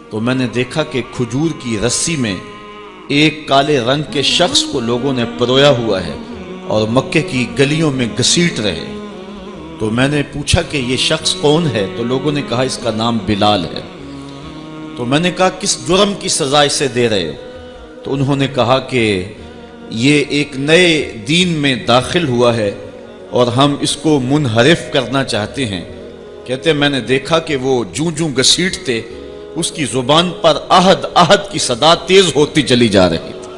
تو میں نے دیکھا کہ کھجور کی رسی میں ایک کالے رنگ کے شخص کو لوگوں نے پرویا ہوا ہے اور مکے کی گلیوں میں گھسیٹ رہے۔ تو میں نے پوچھا کہ یہ شخص کون ہے؟ تو لوگوں نے کہا اس کا نام بلال ہے۔ تو میں نے کہا کس جرم کی سزا اسے دے رہے ہو؟ تو انہوں نے کہا کہ یہ ایک نئے دین میں داخل ہوا ہے اور ہم اس کو منحرف کرنا چاہتے ہیں۔ کہتے ہیں میں نے دیکھا کہ وہ جوں جوں گھسیٹتے اس کی زبان پر احد احد کی صدا تیز ہوتی چلی جا رہی تھی۔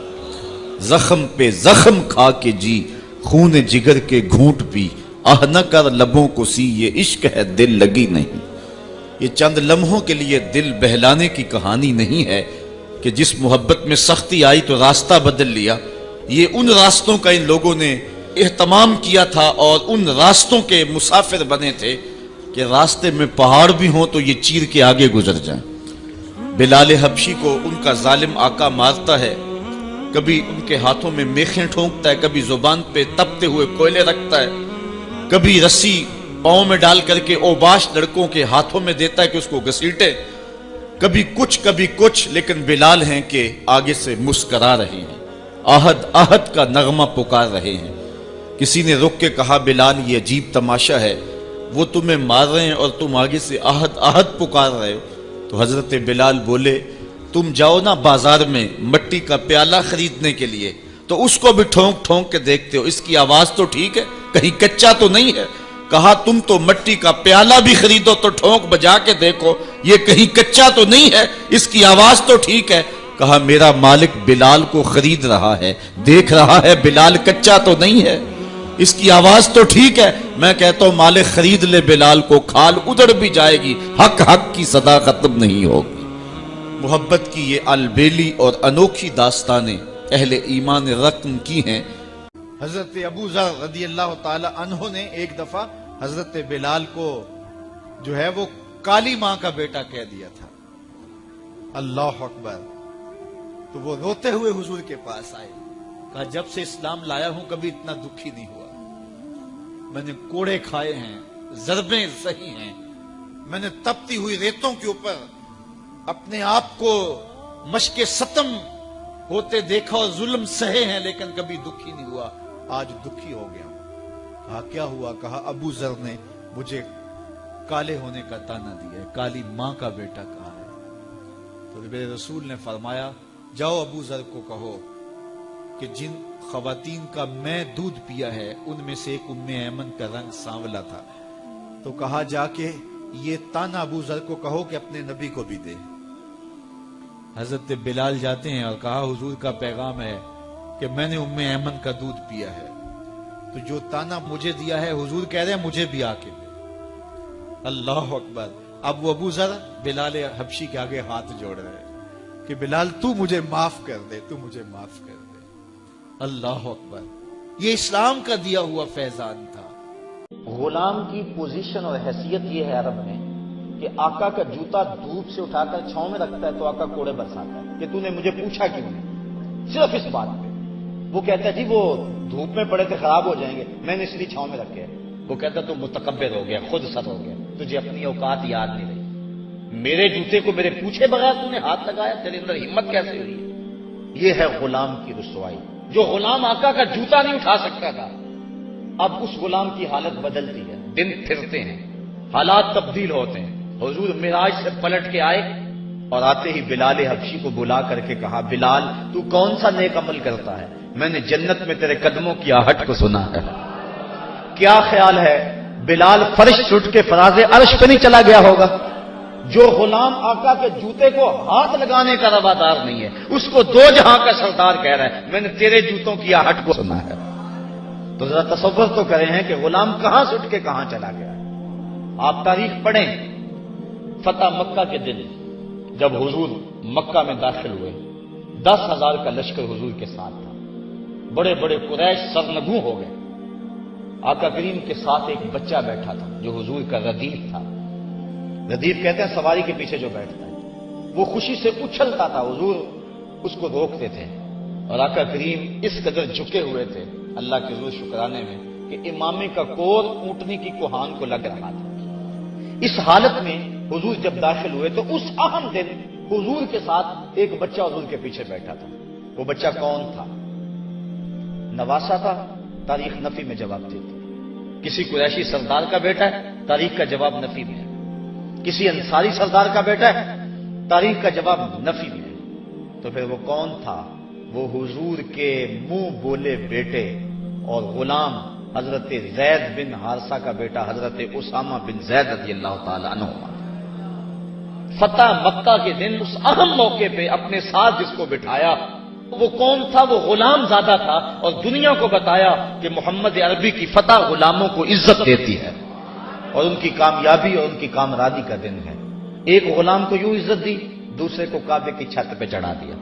زخم پہ زخم کھا کے جی، خون جگر کے گھونٹ پی، آہ نہ کر لبوں کو سی، یہ عشق ہے دل لگی نہیں۔ یہ چند لمحوں کے لیے دل بہلانے کی کہانی نہیں ہے کہ جس محبت میں سختی آئی تو راستہ بدل لیا۔ یہ ان راستوں کا ان لوگوں نے اہتمام کیا تھا اور ان راستوں کے مسافر بنے تھے کہ راستے میں پہاڑ بھی ہوں تو یہ چیر کے آگے گزر جائیں۔ بلال حبشی کو ان کا ظالم آقا مارتا ہے، کبھی ان کے ہاتھوں میں میخیں ٹھونکتا ہے، کبھی زبان پہ تپتے ہوئے کوئلے رکھتا ہے، کبھی رسی پاؤں میں ڈال کر کے اوباش لڑکوں کے ہاتھوں میں دیتا ہے کہ اس کو گھسیٹے، کبھی کچھ، لیکن بلال ہیں کہ آگے سے مسکرا رہے ہیں، آہد آہد کا نغمہ پکار رہے ہیں۔ کسی نے رک کے کہا بلال یہ عجیب تماشا ہے، وہ تمہیں مار رہے ہیں اور تم آگے سے آہد آہد پکار رہے ہو۔ تو حضرت بلال بولے تم جاؤ نا بازار میں مٹی کا پیالہ خریدنے کے لیے تو اس کو بھی ٹھونک ٹھونک کے دیکھتے ہو، اس کی آواز تو ٹھیک ہے، کہیں کچا تو نہیں ہے؟ کہا تم تو مٹی کا پیالہ بھی خریدو تو ٹھونک بجا کے دیکھو، یہ کہیں کچا تو نہیں ہے، اس کی آواز تو ٹھیک ہے۔ کہا میرا مالک بلال کو خرید رہا ہے، دیکھ رہا ہے بلال کچا تو نہیں ہے، اس کی آواز تو ٹھیک ہے۔ میں کہتا ہوں مالک خرید لے بلال کو، کھال ادھر بھی جائے گی، حق حق کی صدا ختم نہیں ہوگی۔ محبت کی یہ البیلی اور انوکھی داستانیں اہل ایمان رقم کی ہیں۔ حضرت ابو ذر رضی اللہ تعالی عنہ نے ایک دفعہ حضرت بلال کو جو ہے وہ کالی ماں کا بیٹا کہہ دیا تھا۔ اللہ اکبر۔ تو وہ روتے ہوئے حضور کے پاس آئے، کہا جب سے اسلام لایا ہوں کبھی اتنا دکھی نہیں ہوا، میں نے کوڑے کھائے ہیں، ضربیں سہی ہیں، میں نے تپتی ہوئی ریتوں کے اوپر اپنے آپ کو مشق ستم ہوتے دیکھا اور ظلم سہے ہیں، لیکن کبھی دکھی نہیں ہوا، آج دکھی ہو گیا ہوں۔ کہا کیا ہوا؟ کہا ابو ذر نے مجھے کالے ہونے کا تانا دیا ہے، کالی ماں کا بیٹا کہا ہے۔ تو میرے رسول نے فرمایا جاؤ ابو ذر کو کہو کہ جن خواتین کا میں دودھ پیا ہے ان میں سے ایک ام ایمن کا رنگ سانولا تھا۔ تو کہا جا کے یہ تانا ابو ذر کو کہو کہ اپنے نبی کو بھی دے۔ حضرت بلال جاتے ہیں اور کہا حضور کا پیغام ہے کہ میں نے ام ایمن کا دودھ پیا ہے، تو جو تانا مجھے دیا ہے حضور کہہ رہے ہیں مجھے بھی آ کے دے۔ اللہ اکبر۔ اب وہ ابو ذر بلال حبشی کے آگے ہاتھ جوڑ رہے ہیں کہ بلال تو مجھے معاف کر دے، تو مجھے معاف کر دے۔ اللہ اکبر۔ یہ اسلام کا دیا ہوا فیضان تھا۔ غلام کی پوزیشن اور حیثیت یہ ہے عرب میں کہ آقا کا جوتا دھوپ سے اٹھا کر چھاؤں میں رکھتا ہے تو آقا کوڑے برساتا ہے کہ تو نے مجھے پوچھا کیوں نہیں، صرف اس بات پہ۔ وہ کہتا ہے جی وہ دھوپ میں پڑے تھے خراب ہو جائیں گے، میں نے اس لیے چھاؤں میں رکھے۔ وہ کہتا ہے تو متکبر ہو گیا، خود سر ہو گیا، تجھے اپنی اوقات یاد نہیں رہی، میرے جوتے کو میرے پوچھے بغیر تو نے ہاتھ لگایا، تیرے اندر ہمت کیسے ہوئی ہے؟ یہ ہے غلام کی رسوائی۔ جو غلام آقا کا جوتا نہیں اٹھا سکتا تھا، اب اس غلام کی حالت بدلتی ہے، دن پھرتے ہیں، حالات تبدیل ہوتے ہیں۔ حضور معراج سے پلٹ کے آئے اور آتے ہی بلال حبشی کو بلا کر کے کہا بلال تو کون سا نیک عمل کرتا ہے؟ میں نے جنت میں تیرے قدموں کی آہٹ کو سنا ہے۔ کیا خیال ہے بلال فرش چھٹ کے فراز عرش پہ نہیں چلا گیا ہوگا؟ جو غلام آقا کے جوتے کو ہاتھ لگانے کا روادار نہیں ہے، اس کو دو جہاں کا سردار کہہ رہا ہے میں نے تیرے جوتوں کی آہٹ کو سنا ہے۔ تو ذرا تصور تو کریں ہیں کہ غلام کہاں سے اٹھ کے کہاں چلا گیا ہے۔ آپ تاریخ پڑھیں، فتح مکہ کے دن جب حضور مکہ میں داخل ہوئے 10,000 کا لشکر حضور کے ساتھ تھا، بڑے بڑے قریش سرنگوں ہو گئے۔ آقا کریم کے ساتھ ایک بچہ بیٹھا تھا جو حضور کا ردیف تھا۔ ردیف کہتے ہیں سواری کے پیچھے جو بیٹھتا ہے، وہ خوشی سے اچھلتا تھا، حضور اس کو روکتے تھے، اور آقا کریم اس قدر جھکے ہوئے تھے اللہ کے حضور شکرانے میں کہ امامے کا کور اونٹنی کی کوہان کو لگ رہا تھا۔ اس حالت میں حضور جب داخل ہوئے تو اس اہم دن حضور کے ساتھ ایک بچہ حضور کے پیچھے بیٹھا تھا. وہ بچہ کون تھا؟ نواسا تھا. تاریخ نفی میں جواب دیتی. کسی قریشی سردار کا بیٹا ہے، تاریخ کا جواب نفی میں ہے. کسی انصاری سردار کا بیٹا ہے، تاریخ کا جواب نفی میں ہے. تو پھر وہ کون تھا؟ وہ حضور کے منہ بولے بیٹے اور غلام حضرت زید بن حارثہ کا بیٹا حضرت اسامہ بن زید رضی اللہ تعالی عنہ. فتح مکہ کے دن اس اہم موقع پہ اپنے ساتھ جس کو بٹھایا وہ کون تھا؟ وہ غلام زادہ تھا، اور دنیا کو بتایا کہ محمد عربی کی فتح غلاموں کو عزت دیتی ہے اور ان کی کامیابی اور ان کی کامرانی کا دن ہے. ایک غلام کو یوں عزت دی، دوسرے کو کعبے کی چھت پہ چڑھا دیا.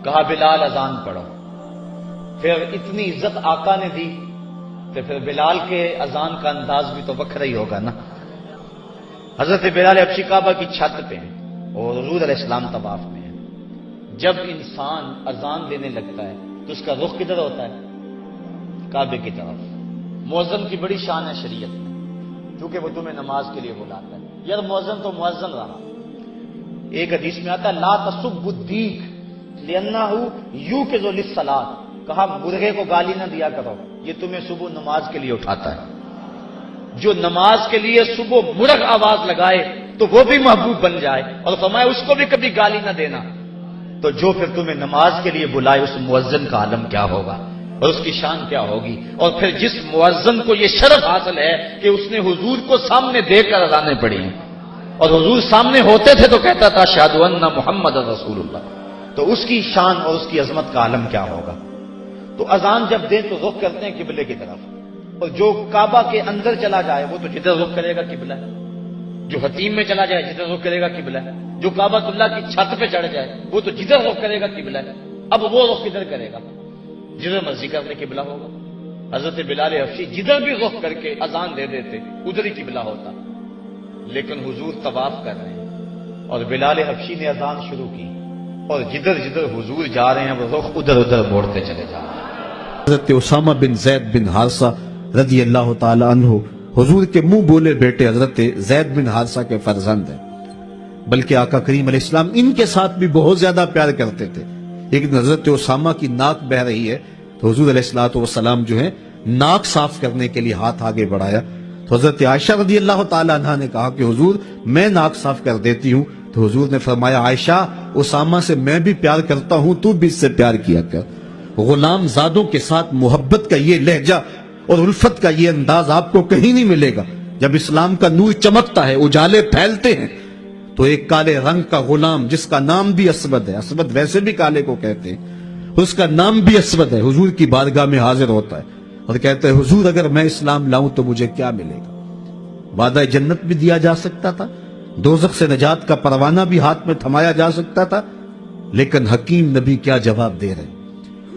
کہا بلال اذان پڑھو. پھر اتنی عزت آقا نے دی تو پھر بلال کے اذان کا انداز بھی تو وکھرا ہی ہوگا نا. حضرت بلال حبشی کعبہ کی چھت پہ ہیں اور حضور علیہ السلام طواف میں ہیں. جب انسان اذان دینے لگتا ہے تو اس کا رخ کدھر ہوتا ہے؟ کعبے کی طرف. مؤذن کی بڑی شان ہے شریعت میں، کیونکہ وہ تمہیں نماز کے لیے بلاتا ہے. یار مؤذن تو مؤذن رہا. ایک حدیث میں آتا ہے لا تسبوا الدیک لأنہ یوقظ للصلاۃ. کہا مرغے کو گالی نہ دیا کرو، یہ تمہیں صبح نماز کے لیے اٹھاتا ہے. جو نماز کے لیے صبح مرغ آواز لگائے تو وہ بھی محبوب بن جائے، اور فرمایا اس کو بھی کبھی گالی نہ دینا. تو جو پھر تمہیں نماز کے لیے بلائے اس مؤذن کا عالم کیا ہوگا اور اس کی شان کیا ہوگی. اور پھر جس مؤذن کو یہ شرف حاصل ہے کہ اس نے حضور کو سامنے دیکھ کر اذانیں پڑھی ہیں، اور حضور سامنے ہوتے تھے تو کہتا تھا اشہد ان محمد رسول اللہ، تو اس کی شان اور اس کی عظمت کا عالم کیا ہوگا. تو اذان جب دے تو رخ کرتے ہیں قبلے کی طرف، اور جو کعبہ کے اندر چلا جائے وہ تو جدھر رخ کرے گا قبلہ ہے. جو حتیم میں چلا جائے جدھر رخ کرے گا قبلہ ہے. جو کعبہ اللہ کی چھت پہ چڑھ جائے وہ تو جدھر رخ کرے گا قبلہ ہے. اب وہ رخ کدھر کرے گا؟ جدھر مرضی کا اپنے قبلہ ہوگا. حضرت بلال حبشی جدھر بھی رخ کر کے اذان دے دیتے ادھر ہی قبلہ ہوتا. لیکن حضور طواف کر رہے ہیں اور بلال حبشی نے اذان شروع کی، اور جدھر جدھر حضور جا رہے ہیں وہ رخ ادھر ادھر موڑتے چلے جا رہے ہیں. حضرت اسامہ بن زید بن حارثہ رضی اللہ تعالی عنہ حضور کے منہ بولے بیٹے حضرت زید بن حارثہ کے فرزند ہیں، بلکہ آقا کریم علیہ السلام ان کے ساتھ بھی بہت زیادہ پیار کرتے تھے. ایک دن حضرت اسامہ کی ناک بہ رہی ہے تو حضور علیہ السلام جو ہے ناک صاف کرنے کے لیے ہاتھ آگے بڑھایا تو حضرت عائشہ رضی اللہ تعالی عنہ نے کہا کہ حضور میں ناک صاف کر دیتی ہوں. تو حضور نے فرمایا عائشہ اسامہ سے میں بھی پیار کرتا ہوں، تو بھی اس سے پیار کیا کر. غلام زادوں کے ساتھ محبت کا یہ لہجہ اور الفت کا یہ انداز آپ کو کہیں نہیں ملے گا. جب اسلام کا نور چمکتا ہے، اجالے پھیلتے ہیں، تو ایک کالے رنگ کا غلام جس کا نام بھی اسود ہے، اسود ویسے بھی کالے کو کہتے ہیں، اس کا نام بھی اسود ہے، حضور کی بارگاہ میں حاضر ہوتا ہے اور کہتا ہے حضور اگر میں اسلام لاؤں تو مجھے کیا ملے گا؟ وعدہ جنت بھی دیا جا سکتا تھا، دوزخ سے نجات کا پروانہ بھی ہاتھ میں تھمایا جا سکتا تھا، لیکن حکیم نبی کیا جواب دے رہے ہیں؟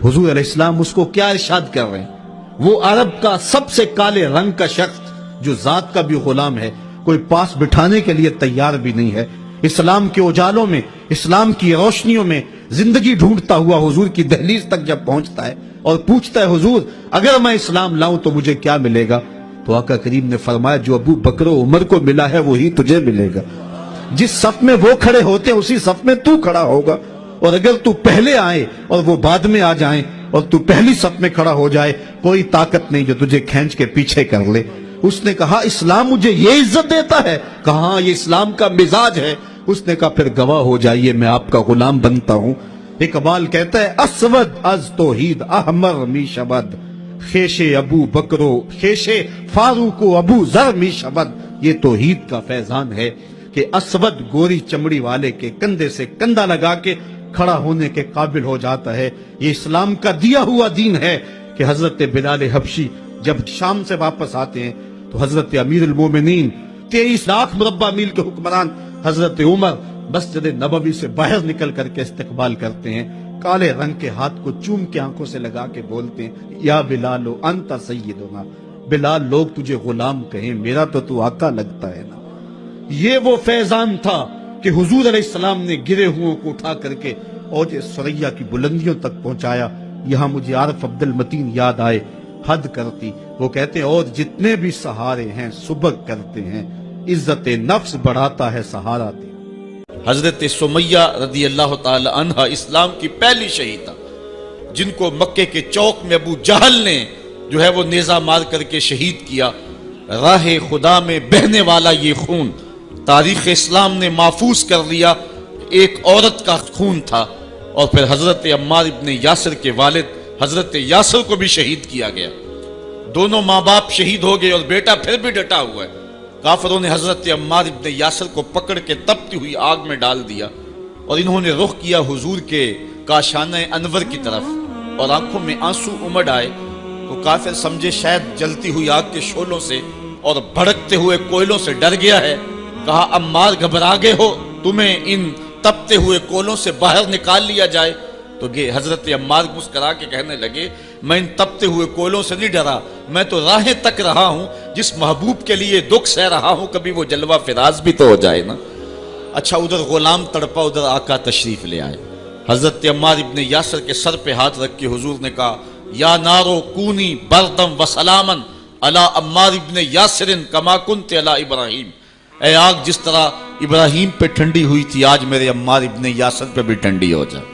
حضور علیہ السلام اس کو کیا ارشاد کر رہے ہیں؟ وہ عرب کا سب سے کالے رنگ کا شخص جو ذات کا بھی غلام ہے، کوئی پاس بٹھانے کے لیے تیار بھی نہیں ہے، اسلام کے اجالوں میں، اسلام کی روشنیوں میں زندگی ڈھونڈتا ہوا حضور کی دہلیز تک جب پہنچتا ہے اور پوچھتا ہے حضور اگر میں اسلام لاؤں تو مجھے کیا ملے گا؟ تو آقا کریم نے فرمایا جو ابو بکر و عمر کو ملا ہے وہی تجھے ملے گا. جس صف میں وہ کھڑے ہوتے ہیں اسی صف میں تو کھڑا ہوگا، اور اگر تو پہلے آئے اور وہ بعد میں آ جائیں اور تو پہلی صف میں کھڑا ہو جائے کوئی طاقت نہیں جو تجھے کھینچ کے پیچھے کر لے. اس نے کہا اسلام مجھے یہ عزت دیتا ہے؟ کہا یہ اسلام کا مزاج ہے. اس نے کہا پھر گواہ ہو جائیے میں آپ کا غلام بنتا ہوں. اقبال کہتا ہے اسود از توحید احمر می شبد خیش ابو بکرو خیش فاروق و ابو ذر می شبد. یہ توحید کا فیضان ہے کہ اسود گوری چمڑی والے کے کندھے سے کندھا لگا کے کھڑا ہونے کے قابل ہو جاتا ہے. یہ اسلام کا دیا ہوا دین ہے کہ حضرت بلال حبشی جب شام سے واپس آتے ہیں تو حضرت امیر المومنین 23 لاکھ مربع میل کے حکمران حضرت عمر مسجد نبوی سے باہر نکل کر کے استقبال کرتے ہیں، کالے رنگ کے ہاتھ کو چوم کے آنکھوں سے لگا کے بولتے ہیں یا بلال انت سیدنا، بلال لوگ تجھے غلام کہیں میرا تو آقا لگتا ہے نا. یہ وہ فیضان تھا کہ حضور علیہ السلام نے گرے ہوئوں کو اٹھا کر کے اوج ثریا کی بلندیوں تک پہنچایا. یہاں مجھے عارف عبد المتین یاد آئے، حد کرتی وہ کہتے ہیں اور جتنے بھی سہارے ہیں سبق کرتے ہیں عزت نفس بڑھاتا ہے سہارا دے۔ حضرت سمیہ رضی اللہ تعالی عنہ اسلام کی پہلی شہیدہ، جن کو مکے کے چوک میں ابو جہل نے جو ہے وہ نیزہ مار کر کے شہید کیا۔ راہ خدا میں بہنے والا یہ خون تاریخ اسلام نے محفوظ کر لیا، ایک عورت کا خون تھا۔ اور پھر حضرت عمار ابن یاسر کے والد حضرت یاسر کو بھی شہید کیا گیا۔ دونوں ماں باپ شہید ہو گئے اور بیٹا پھر بھی ڈٹا ہوا ہے۔ کافروں نے حضرت عمار ابن یاسر کو پکڑ کے تپتی ہوئی آگ میں ڈال دیا اور انہوں نے رخ کیا حضور کے کاشانہ انور کی طرف اور آنکھوں میں آنسو امڑ آئے تو کافر سمجھے شاید جلتی ہوئی آگ کے شعلوں سے اور بھڑکتے ہوئے کوئلوں سے ڈر گیا ہے۔ کہا عمار گھبرا گئے ہو، تمہیں ان تپتے ہوئے کولوں سے باہر نکال لیا جائے؟ تو حضرت عمار مسکرا کے کہنے لگے میں ان تپتے ہوئے کولوں سے نہیں ڈرا، میں تو راہیں تک رہا ہوں، جس محبوب کے لیے دکھ سہ رہا ہوں کبھی وہ جلوہ فراز بھی تو ہو جائے نا۔ اچھا ادھر غلام تڑپا، ادھر آقا تشریف لے آئے۔ حضرت عمار ابن یاسر کے سر پہ ہاتھ رکھ کے حضور نے کہا یا نارو کونی بردم و سلامن علی عمار ابن یاسر کما کنت علی ابراہیم، اے آگ جس طرح ابراہیم پہ ٹھنڈی ہوئی تھی آج میرے عمار ابن یاسر پہ بھی ٹھنڈی ہو جائے۔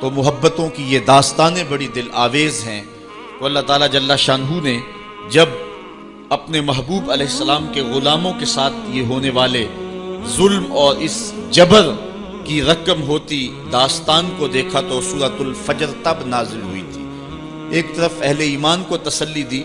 تو محبتوں کی یہ داستانیں بڑی دل آویز ہیں۔ تو اللہ تعالیٰ جل شانہ نے جب اپنے محبوب علیہ السلام کے غلاموں کے ساتھ یہ ہونے والے ظلم اور اس جبر کی رقم ہوتی داستان کو دیکھا تو سورۃ الفجر تب نازل ہوئی تھی۔ ایک طرف اہل ایمان کو تسلی دی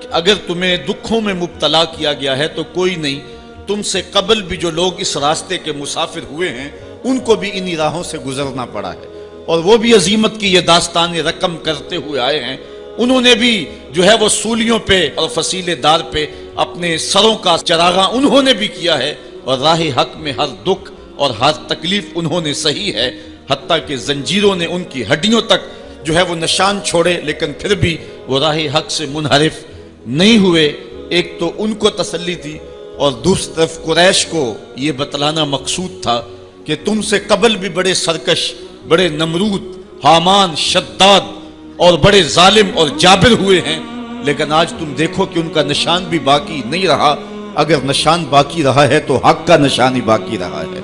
کہ اگر تمہیں دکھوں میں مبتلا کیا گیا ہے تو کوئی نہیں، تم سے قبل بھی جو لوگ اس راستے کے مسافر ہوئے ہیں ان کو بھی انہی راہوں سے گزرنا پڑا ہے اور وہ بھی عظیمت کی یہ داستان رقم کرتے ہوئے آئے ہیں۔ انہوں نے بھی جو ہے وہ سولیوں پہ اور فصیلے دار پہ اپنے سروں کا چراغاں انہوں نے بھی کیا ہے اور راہ حق میں ہر دکھ اور ہر تکلیف انہوں نے سہی ہے، حتیٰ کہ زنجیروں نے ان کی ہڈیوں تک جو ہے وہ نشان چھوڑے لیکن پھر بھی وہ راہ حق سے منحرف نہیں ہوئے۔ ایک تو ان کو تسلی تھی اور دوسری طرف قریش کو یہ بتلانا مقصود تھا کہ تم سے قبل بھی بڑے سرکش، بڑے نمرود، حامان، شداد اور بڑے ظالم اور جابر ہوئے ہیں، لیکن آج تم دیکھو کہ ان کا نشان بھی باقی نہیں رہا۔ اگر نشان باقی رہا ہے تو حق کا نشان ہی باقی رہا ہے۔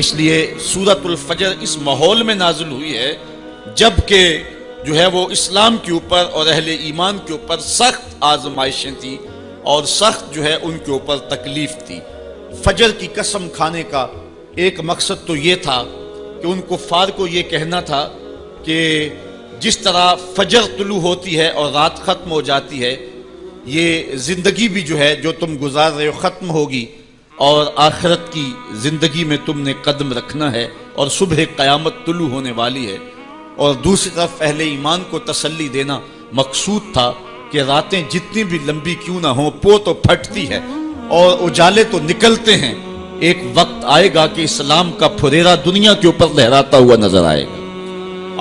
اس لیے سورۃ الفجر اس ماحول میں نازل ہوئی ہے جب کہ جو ہے وہ اسلام کے اوپر اور اہل ایمان کے اوپر سخت آزمائشیں تھیں اور سخت جو ہے ان کے اوپر تکلیف تھی۔ فجر کی قسم کھانے کا ایک مقصد تو یہ تھا کہ ان کفار کو یہ کہنا تھا کہ جس طرح فجر طلوع ہوتی ہے اور رات ختم ہو جاتی ہے، یہ زندگی بھی جو ہے جو تم گزار رہے ہو ختم ہوگی اور آخرت کی زندگی میں تم نے قدم رکھنا ہے اور صبح قیامت طلوع ہونے والی ہے۔ اور دوسری طرف اہل ایمان کو تسلی دینا مقصود تھا کہ راتیں جتنی بھی لمبی کیوں نہ ہوں پو تو پھٹتی ہے اور اجالے تو نکلتے ہیں، ایک وقت آئے گا کہ اسلام کا پھریرا دنیا کے اوپر لہراتا ہوا نظر آئے گا۔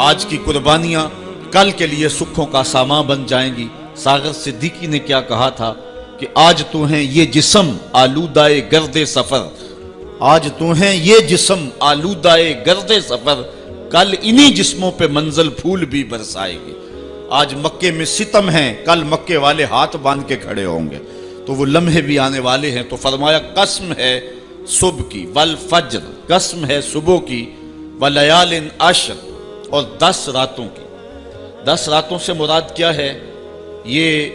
آج کی قربانیاں کل کے لیے سکھوں کا سامان بن جائیں گی۔ ساغر صدیقی نے کیا کہا تھا کہ آج تو ہیں یہ جسم آلودائے گرد سفر، آج تو ہیں یہ جسم آلودائے گرد سفر، کل انہی جسموں پہ منزل پھول بھی برسائے گی۔ آج مکے میں ستم ہیں، کل مکے والے ہاتھ باندھ کے کھڑے ہوں گے، تو وہ لمحے بھی آنے والے ہیں۔ تو فرمایا قسم ہے صبح کی والفجر، قسم ہے صبح کی، ولیال عشر، اور 10 راتوں کی۔ 10 راتوں سے مراد کیا ہے؟ یہ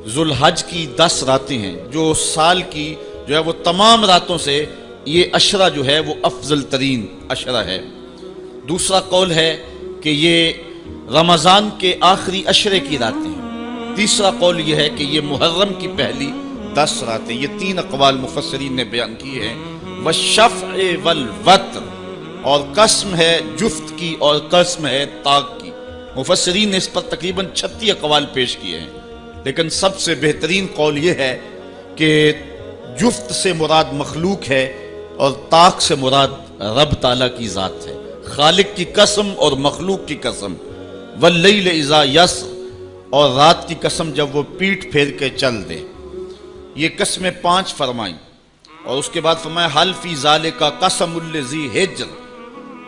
ذوالحج کی 10 راتیں ہیں جو سال کی جو ہے وہ تمام راتوں سے یہ عشرہ جو ہے وہ افضل ترین عشرہ ہے۔ دوسرا قول ہے کہ یہ رمضان کے آخری عشرے کی راتیں ہیں۔ تیسرا قول یہ ہے کہ یہ محرم کی پہلی 10 راتیں۔ یہ 3 اقوال مفسرین نے بیان کیے ہیں۔ والشفع والوتر، اور قسم ہے جفت کی اور قسم ہے طاق کی۔ مفسرین نے اس پر تقریباً 36 اقوال پیش کیے ہیں، لیکن سب سے بہترین قول یہ ہے کہ جفت سے مراد مخلوق ہے اور طاق سے مراد رب تعالیٰ کی ذات ہے۔ خالق کی قسم اور مخلوق کی قسم۔ واللیل اذا یسر، اور رات کی قسم جب وہ پیٹھ پھیر کے چل دے۔ یہ قسمیں 5 فرمائیں اور اس کے بعد فرمایا حل فی ذالک قسم الذی حجر،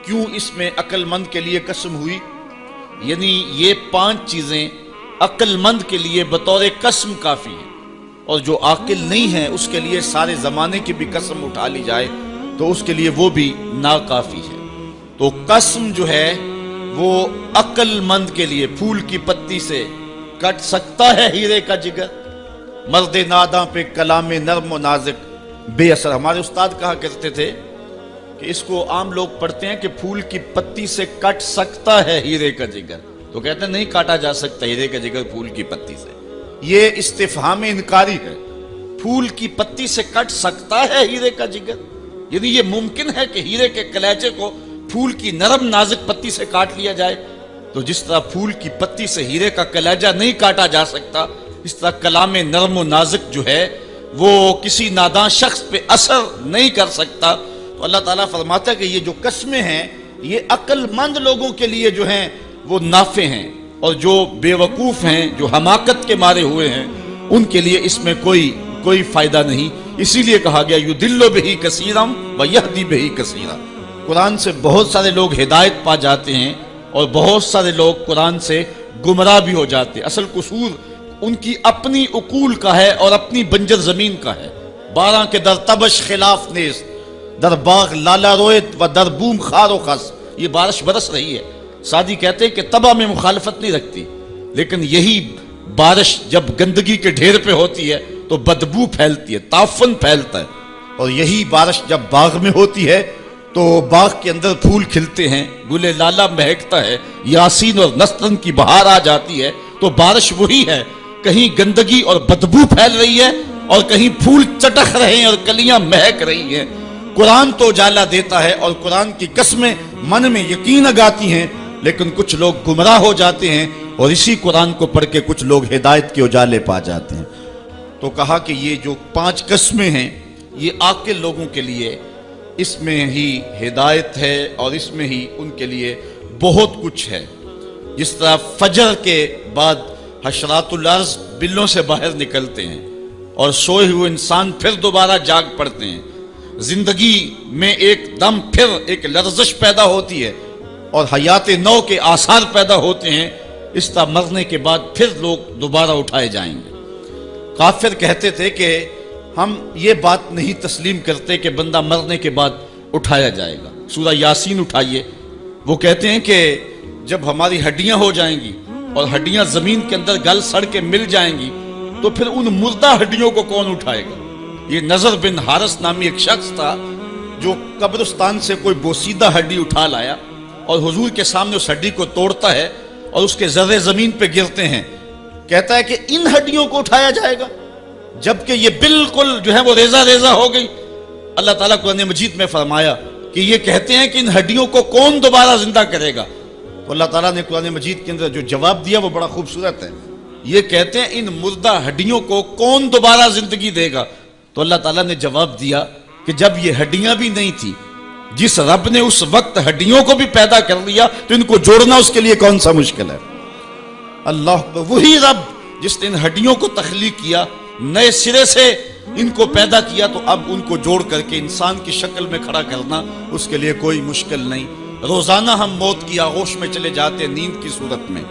کیوں اس میں عقل مند کے لیے قسم ہوئی؟ یعنی یہ 5 چیزیں عقل مند کے لیے بطور قسم کافی ہیں۔ اور جو عاقل نہیں ہے اس کے لیے سارے زمانے کی بھی قسم اٹھا لی جائے تو اس کے لیے وہ بھی ناکافی ہے۔ تو قسم جو ہے وہ عقل مند کے لیے پھول کی پتی سے کٹ سکتا ہے ہیرے کا جگر، مرد ناداں پہ کلام نرم و نازک بے اثر۔ ہمارے استاد کہا کرتے تھے کہ اس کو عام لوگ پڑھتے ہیں کہ پھول کی پتی سے کٹ سکتا ہے ہیرے کا جگر، تو کہتے ہیں نہیں کاٹا جا سکتا ہیرے کا جگر پھول کی پتی سے۔ یہ استفہام انکاری ہے، پھول کی پتی سے کٹ سکتا ہے ہیرے کا جگر، یعنی یہ ممکن ہے کہ ہیرے کے کلیجے کو پھول کی نرم نازک پتی سے کاٹ لیا جائے؟ تو جس طرح پھول کی پتی سے ہیرے کا کلیجہ نہیں کاٹا جا سکتا، اس طرح کلام نرم و نازک جو ہے وہ کسی ناداں شخص پہ اثر نہیں کر سکتا۔ تو اللہ تعالیٰ فرماتا ہے کہ یہ جو قسمیں ہیں یہ عقل مند لوگوں کے لیے جو ہیں وہ نافع ہیں، اور جو بے وقوف ہیں، جو حماقت کے مارے ہوئے ہیں، ان کے لیے اس میں کوئی فائدہ نہیں۔ اسی لیے کہا گیا یُضِلُّ بِهِ کثیرا وَیَہْدِی بِهِ کثیرا۔ قرآن سے بہت سارے لوگ ہدایت پا جاتے ہیں اور بہت سارے لوگ قرآن سے گمراہ بھی ہو جاتے ہیں۔ اصل قصور ان کی اپنی عقول کا ہے اور اپنی بنجر زمین کا ہے۔ 12 کے در تبش خلاف نیست، در باغ لالا رویت و در بوم خار و خس۔ یہ بارش برس رہی ہے، سعدی کہتے ہیں کہ تباہ میں مخالفت نہیں رکھتی، لیکن یہی بارش جب گندگی کے ڈھیر پہ ہوتی ہے تو بدبو پھیلتی ہے، تعفن پھیلتا ہے، اور یہی بارش جب باغ میں ہوتی ہے تو باغ کے اندر پھول کھلتے ہیں، گل لالا مہکتا ہے، یاسین اور نسترن کی بہار آ جاتی ہے۔ تو بارش وہی ہے، کہیں گندگی اور بدبو پھیل رہی ہے اور کہیں پھول چٹک رہے ہیں اور کلیاں مہک رہی ہیں۔ قرآن تو اجالا دیتا ہے اور قرآن کی قسمیں من میں یقین اگاتی ہیں، لیکن کچھ لوگ گمراہ ہو جاتے ہیں اور اسی قرآن کو پڑھ کے کچھ لوگ ہدایت کے اجالے پا جاتے ہیں۔ تو کہا کہ یہ جو 5 قسمیں ہیں یہ عاقل لوگوں کے لیے اس میں ہی ہدایت ہے اور اس میں ہی ان کے لیے بہت کچھ ہے۔ جس طرح فجر کے بعد حشرات الارض بلوں سے باہر نکلتے ہیں اور سوئے ہوئے انسان پھر دوبارہ جاگ پڑتے ہیں، زندگی میں ایک دم پھر ایک لرزش پیدا ہوتی ہے اور حیات نو کے آثار پیدا ہوتے ہیں، اس طرح مرنے کے بعد پھر لوگ دوبارہ اٹھائے جائیں گے۔ کافر کہتے تھے کہ ہم یہ بات نہیں تسلیم کرتے کہ بندہ مرنے کے بعد اٹھایا جائے گا۔ سورہ یاسین اٹھائیے، وہ کہتے ہیں کہ جب ہماری ہڈیاں ہو جائیں گی اور ہڈیاں زمین کے اندر گل سڑ کے مل جائیں گی تو پھر ان مردہ ہڈیوں کو کون اٹھائے گا؟ یہ نضر بن حارث نامی ایک شخص تھا جو قبرستان سے کوئی بوسیدہ ہڈی اٹھا لایا اور حضور کے سامنے اس ہڈی کو توڑتا ہے اور اس کے ذرے زمین پہ گرتے ہیں، کہتا ہے کہ ان ہڈیوں کو اٹھایا جائے گا جبکہ یہ بالکل جو ہے وہ ریزہ ریزہ ہو گئی۔ اللہ تعالیٰ قرآن مجید میں فرمایا کہ یہ کہتے ہیں کہ ان ہڈیوں کو کون دوبارہ زندہ کرے گا؟ تو اللہ تعالیٰ نے قرآن مجید کے اندر جو جواب دیا وہ بڑا خوبصورت ہے۔ یہ کہتے ہیں ان مردہ ہڈیوں کو کون دوبارہ زندگی دے گا؟ تو اللہ تعالیٰ نے جواب دیا کہ جب یہ ہڈیاں بھی نہیں تھی، جس رب نے اس وقت ہڈیوں کو بھی پیدا کر لیا تو ان کو جوڑنا اس کے لیے کون سا مشکل ہے؟ اللہ وہی رب جس نے ان ہڈیوں کو تخلیق کیا، نئے سرے سے ان کو پیدا کیا، تو اب ان کو جوڑ کر کے انسان کی شکل میں کھڑا کرنا اس کے لیے کوئی مشکل نہیں۔ روزانہ ہم موت کی آغوش میں چلے جاتے نیند کی صورت میں،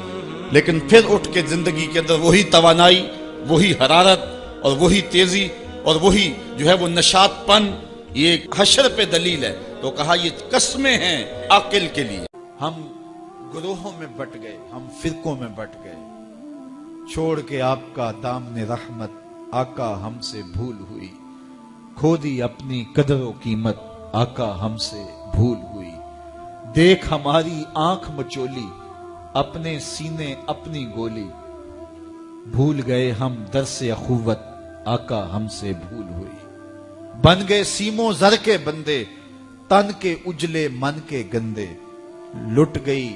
لیکن پھر اٹھ کے زندگی کے اندر وہی توانائی، وہی حرارت اور وہی تیزی اور وہی جو ہے وہ نشاط پن، یہ حشر پہ دلیل ہے۔ تو کہا یہ قسمیں ہیں عاقل کے لیے۔ ہم گروہوں میں بٹ گئے، ہم فرقوں میں بٹ گئے، چھوڑ کے آپ کا دامن رحمت آقا ہم سے بھول ہوئی، کھو دی اپنی قدر و قیمت آقا ہم سے بھول ہوئی، دیکھ ہماری آنکھ مچولی اپنے سینے اپنی گولی، بھول گئے ہم درس اخوت آقا ہم سے بھول ہوئی، بن گئے سیموں زر کے بندے تن کے اجلے من کے گندے، لٹ گئی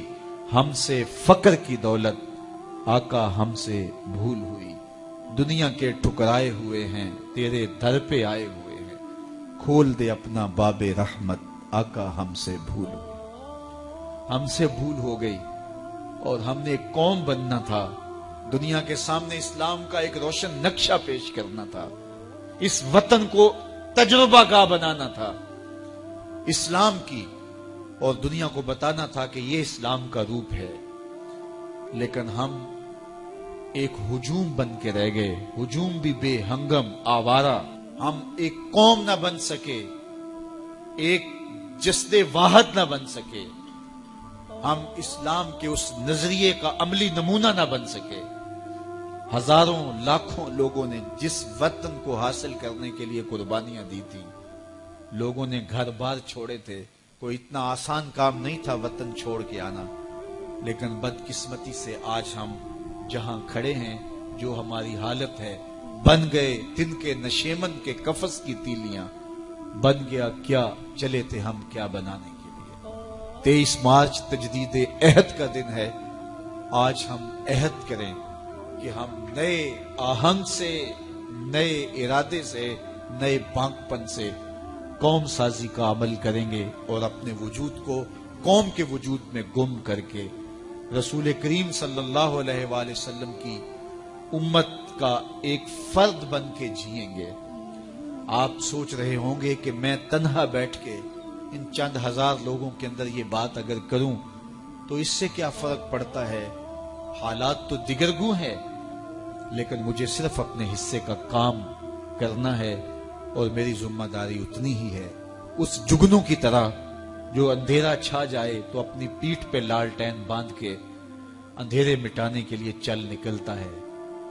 ہم سے فقر کی دولت آقا ہم سے بھول ہوئی، دنیا کے ٹھکرائے ہوئے ہیں تیرے در پہ آئے ہوئے ہیں، کھول دے اپنا باب رحمت آقا ہم سے بھول ہوئی۔ ہم سے بھول ہو گئی اور ہم نے ایک قوم بننا تھا، دنیا کے سامنے اسلام کا ایک روشن نقشہ پیش کرنا تھا، اس وطن کو تجربہ گاہ بنانا تھا اسلام کی، اور دنیا کو بتانا تھا کہ یہ اسلام کا روپ ہے، لیکن ہم ایک ہجوم بن کے رہ گئے، ہجوم بھی بے ہنگم آوارہ. ہم ایک قوم نہ بن سکے، ایک جسد واحد نہ بن سکے، ہم اسلام کے اس نظریے کا عملی نمونہ نہ بن سکے. ہزاروں لاکھوں لوگوں نے جس وطن کو حاصل کرنے کے لیے قربانیاں دی تھی، لوگوں نے گھر بار چھوڑے تھے. کوئی اتنا آسان کام نہیں تھا وطن چھوڑ کے آنا، لیکن بدقسمتی سے آج ہم جہاں کھڑے ہیں، جو ہماری حالت ہے، بن گئے دن کے نشیمن کے قفس کی تیلیاں. بن گیا کیا، چلے تھے ہم کیا بنانے کے لیے. 23 مارچ تجدید عہد کا دن ہے. آج ہم عہد کریں کہ ہم نئے آہنگ سے، نئے ارادے سے، نئے بانکپن سے قوم سازی کا عمل کریں گے، اور اپنے وجود کو قوم کے وجود میں گم کر کے رسول کریم صلی اللہ علیہ وآلہ وسلم کی امت کا ایک فرد بن کے جئیں گے. آپ سوچ رہے ہوں گے کہ میں تنہا بیٹھ کے ان چند ہزار لوگوں کے اندر یہ بات اگر کروں تو اس سے کیا فرق پڑتا ہے، حالات تو دیگرگوں ہے، لیکن مجھے صرف اپنے حصے کا کام کرنا ہے، اور میری ذمہ داری اتنی ہی ہے. اس جگنوں کی طرح جو اندھیرا چھا جائے تو اپنی پیٹھ پہ لالٹین باندھ کے اندھیرے مٹانے کے لیے چل نکلتا ہے.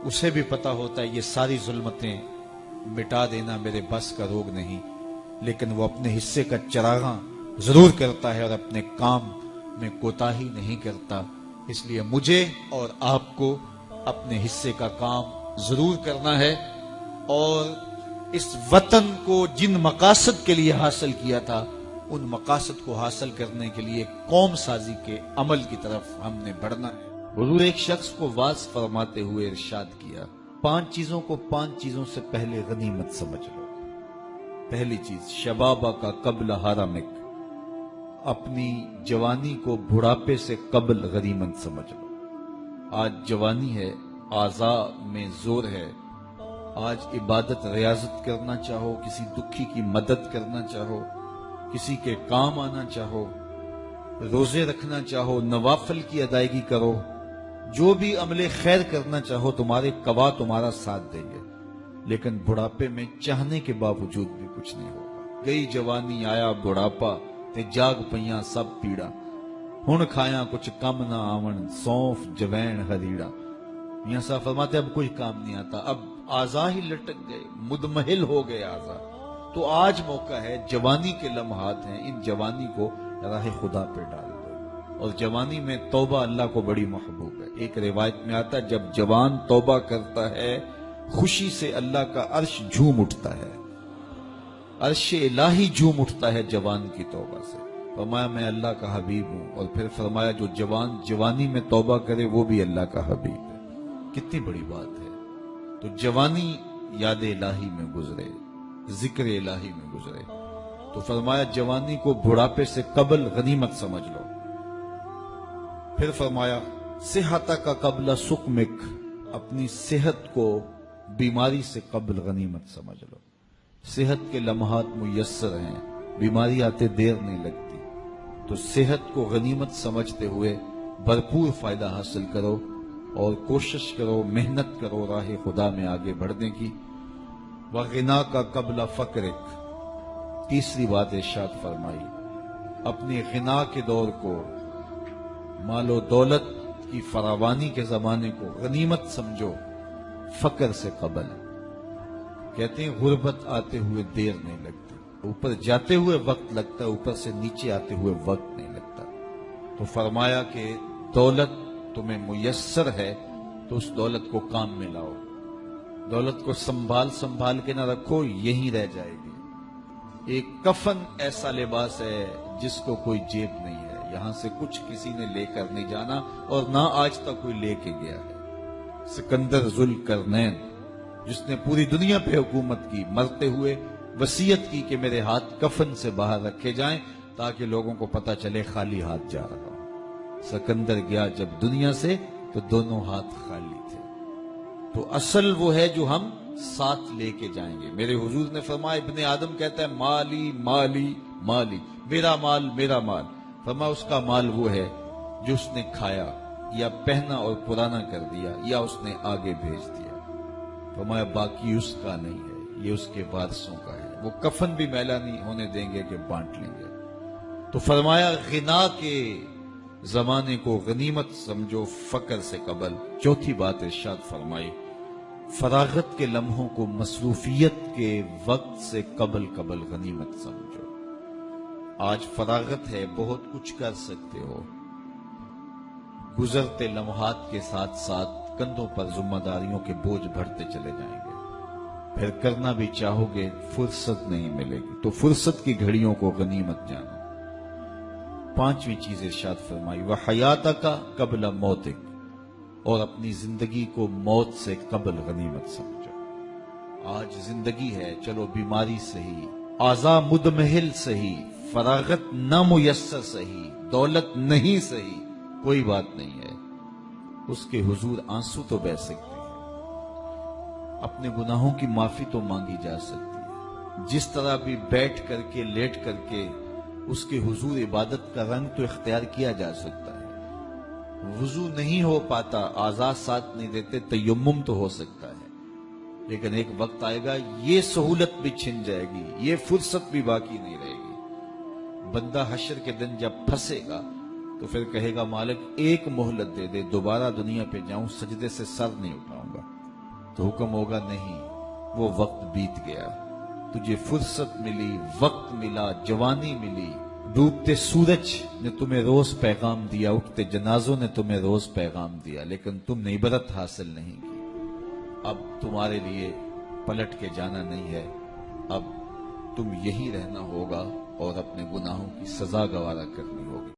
اسے بھی پتا ہوتا ہے یہ ساری ظلمتیں مٹا دینا میرے بس کا روگ نہیں، لیکن وہ اپنے حصے کا چراغاں ضرور کرتا ہے اور اپنے کام میں کوتاہی نہیں کرتا. اس لیے مجھے اور آپ کو اپنے حصے کا کام ضرور کرنا ہے، اور اس وطن کو جن مقاصد کے لیے حاصل کیا تھا، ان مقاصد کو حاصل کرنے کے لیے قوم سازی کے عمل کی طرف ہم نے بڑھنا ہے. حضور ایک شخص کو واعظ فرماتے ہوئے ارشاد کیا، 5 چیزوں کو 5 چیزوں سے پہلے غنیمت سمجھ لو. پہلی چیز، شبابہ کا قبل حرمک، اپنی جوانی کو بڑھاپے سے قبل غنیمت سمجھ لو. آج جوانی ہے، اعضاء میں زور ہے. آج عبادت ریاضت کرنا چاہو، کسی دکھی کی مدد کرنا چاہو، کسی کے کام آنا چاہو، روزے رکھنا چاہو، نوافل کی ادائیگی کرو، جو بھی عمل خیر کرنا چاہو، تمہارے قوا تمہارا ساتھ دیں گے. لیکن بڑھاپے میں چاہنے کے باوجود بھی کچھ نہیں ہوگا. گئی جوانی آیا بڑھاپا تے جاگ پئیاں سب پیڑا، ہن کھایاں کچھ کم نہ آون سونف جوین ہریڑا. میاں صاحب فرماتے اب کوئی کام نہیں آتا، اب اعضاء ہی لٹک گئے، مدمحل ہو گئے اعضاء. تو آج موقع ہے، جوانی کے لمحات ہیں، ان جوانی کو راہ خدا پہ ڈال دو. اور جوانی میں توبہ اللہ کو بڑی محبوب ہے. ایک روایت میں آتا ہے جب جوان توبہ کرتا ہے خوشی سے اللہ کا عرش جھوم اٹھتا ہے، عرش الہی جھوم اٹھتا ہے جوان کی توبہ سے. فرمایا میں اللہ کا حبیب ہوں، اور پھر فرمایا جو جوان جوانی میں توبہ کرے وہ بھی اللہ کا حبیب ہے. کتنی بڑی بات ہے. تو جوانی یاد الہی میں گزرے، ذکر الہی میں گزرے. تو فرمایا جوانی کو بڑھاپے سے قبل غنیمت سمجھ لو. پھر فرمایا صحت کا قبل سقمک، اپنی صحت کو بیماری سے قبل غنیمت سمجھ لو. صحت کے لمحات میسر ہیں، بیماری آتے دیر نہیں لگتی. تو صحت کو غنیمت سمجھتے ہوئے بھرپور فائدہ حاصل کرو، اور کوشش کرو، محنت کرو راہ خدا میں آگے بڑھنے کی. وغنا کا قبل فقرک، تیسری بات ارشاد فرمائی، اپنے غنا کے دور کو، مال و دولت کی فراوانی کے زمانے کو غنیمت سمجھو فقر سے قبل. کہتے ہیں غربت آتے ہوئے دیر نہیں لگتی، اوپر جاتے ہوئے وقت لگتا ہے، اوپر سے نیچے آتے ہوئے وقت نہیں لگتا. تو فرمایا کہ دولت تمہیں میسر ہے تو اس دولت کو کام میں لاؤ. دولت کو سنبھال کے نہ رکھو، یہیں رہ جائے گی. ایک کفن ایسا لباس ہے جس کو کوئی جیب نہیں ہے، یہاں سے کچھ کسی نے لے کر نہیں جانا، اور نہ آج تک کوئی لے کے گیا ہے. سکندر ذوالقرنین جس نے پوری دنیا پہ حکومت کی، مرتے ہوئے وصیت کی کہ میرے ہاتھ کفن سے باہر رکھے جائیں تاکہ لوگوں کو پتہ چلے خالی ہاتھ جا رہا ہوں. سکندر گیا جب دنیا سے تو دونوں ہاتھ خالی تھے. تو اصل وہ ہے جو ہم ساتھ لے کے جائیں گے. میرے حضور نے فرمایا، ابن آدم کہتا ہے مالی مالی مالی، میرا مال میرا مال. فرمایا اس کا مال وہ ہے جو اس نے کھایا، یا پہنا اور پرانا کر دیا یا اس نے آگے بھیج دیا۔ فرمایا باقی اس کا نہیں ہے، یہ اس کے وارثوں کا ہے، وہ کفن بھی میلا نہیں ہونے دیں گے کہ بانٹ لیں گے۔ تو فرمایا غنا کے زمانے کو غنیمت سمجھو فقر سے قبل۔ چوتھی بات ارشاد فرمائی فراغت کے لمحوں کو مصروفیت کے وقت سے قبل غنیمت سمجھو۔ آج فراغت ہے، بہت کچھ کر سکتے ہو، گزرتے لمحات کے ساتھ ساتھ کندھوں پر ذمہ داریوں کے بوجھ بڑھتے چلے جائیں گے، پھر کرنا بھی چاہو گے فرصت نہیں ملے گی، تو فرصت کی گھڑیوں کو غنیمت جانو۔ پانچویں چیز ارشاد فرمائی وَحَيَاتَكَ قَبْلَ مَوْتِكَ، اور اپنی زندگی کو موت سے قبل غنیمت سمجھو۔ آج زندگی ہے، چلو بیماری سہی، اعضاء مدمحل سہی، فراغت نامیسر سہی، دولت نہیں سہی، کوئی بات نہیں ہے، اس کے حضور آنسو تو بہہ سکتے ہیں، اپنے گناہوں کی معافی تو مانگی جا سکتی ہے، جس طرح بھی بیٹھ کر کے لیٹ کر کے اس کے حضور عبادت کا رنگ تو اختیار کیا جا سکتا ہے۔ وضو نہیں ہو پاتا، اعضاء ساتھ نہیں دیتے، تیمم تو ہو سکتا ہے، لیکن ایک وقت آئے گا یہ سہولت بھی چھن جائے گی، یہ فرصت بھی باقی نہیں رہے گی۔ بندہ حشر کے دن جب پھنسے گا تو پھر کہے گا مالک ایک مہلت دے دے، دوبارہ دنیا پہ جاؤں، سجدے سے سر نہیں اٹھاؤں گا، تو حکم ہوگا نہیں، وہ وقت بیت گیا، تجھے فرصت ملی، وقت ملا، جوانی ملی، ڈوبتے سورج نے تمہیں روز پیغام دیا، اٹھتے جنازوں نے تمہیں روز پیغام دیا، لیکن تم نے عبرت حاصل نہیں کی۔ اب تمہارے لیے پلٹ کے جانا نہیں ہے، اب تم یہی رہنا ہوگا اور اپنے گناہوں کی سزا گوارا کرنی ہوگی۔